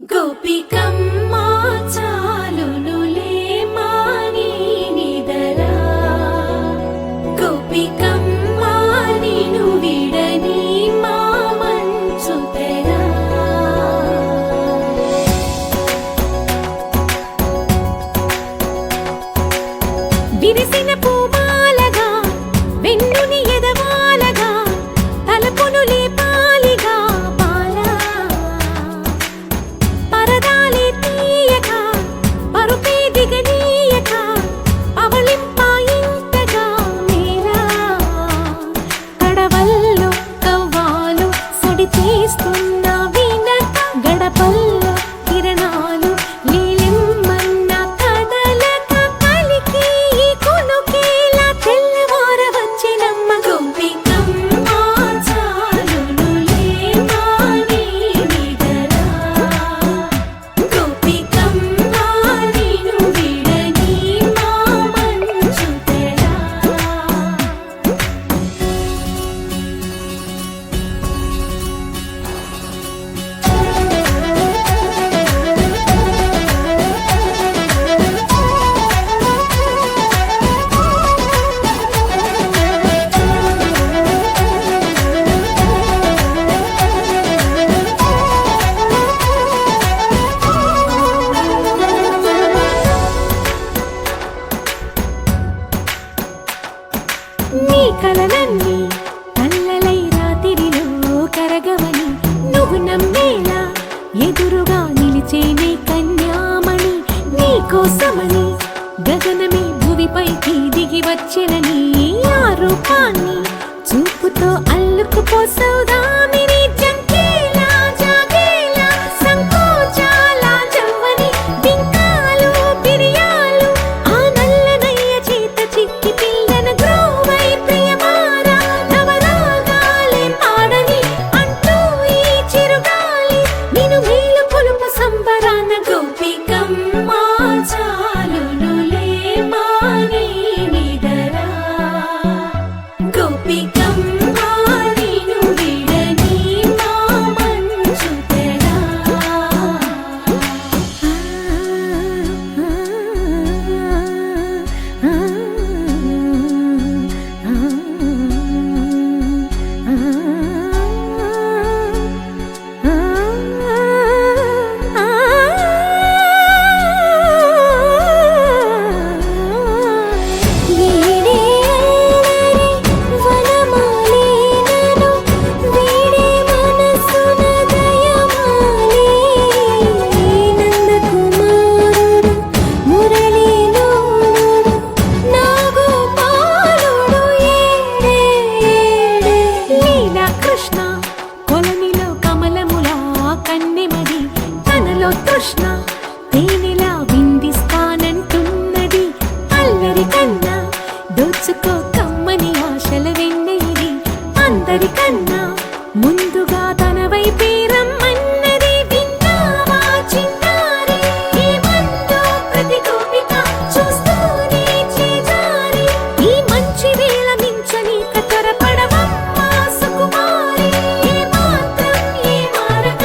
గోపికమ్మా చాలునులే మాని నిదరా గోపికమ్మా నిను విడని మా మంచు తెరా విరిసిన పూమాలగా వెన్నుని ఎదవాలగా తలపును లేపాలిగా బాలా పరదాలే తీయక పరుపే దిగనీయక అవలింపాయింతగా మేలా కడవల్లో కవ్వాలు సడి తీస్తున్న వినత గడపల్లో కిరణాలు లీలిమ్మన్న కదలక కలికి ఈ కొనుకేలా తెల్లవార వచ్చినమ్మ గోపికమ్మా చాలునులే మాని నిదరా గోపికమ్మా నిను విడని మా మంచు తెరా నీ కలలన్నీ కల్లలై రాత్రిలో కరగవని నువ్వు నమ్మేలా ఎదురుగా నిలిచేనే కన్యామణి నీ కోసమని గగనమే భువిపైకి దిగి వచ్చినని ఆ రూపాన్ని చూపుతో అల్లుకుపోసా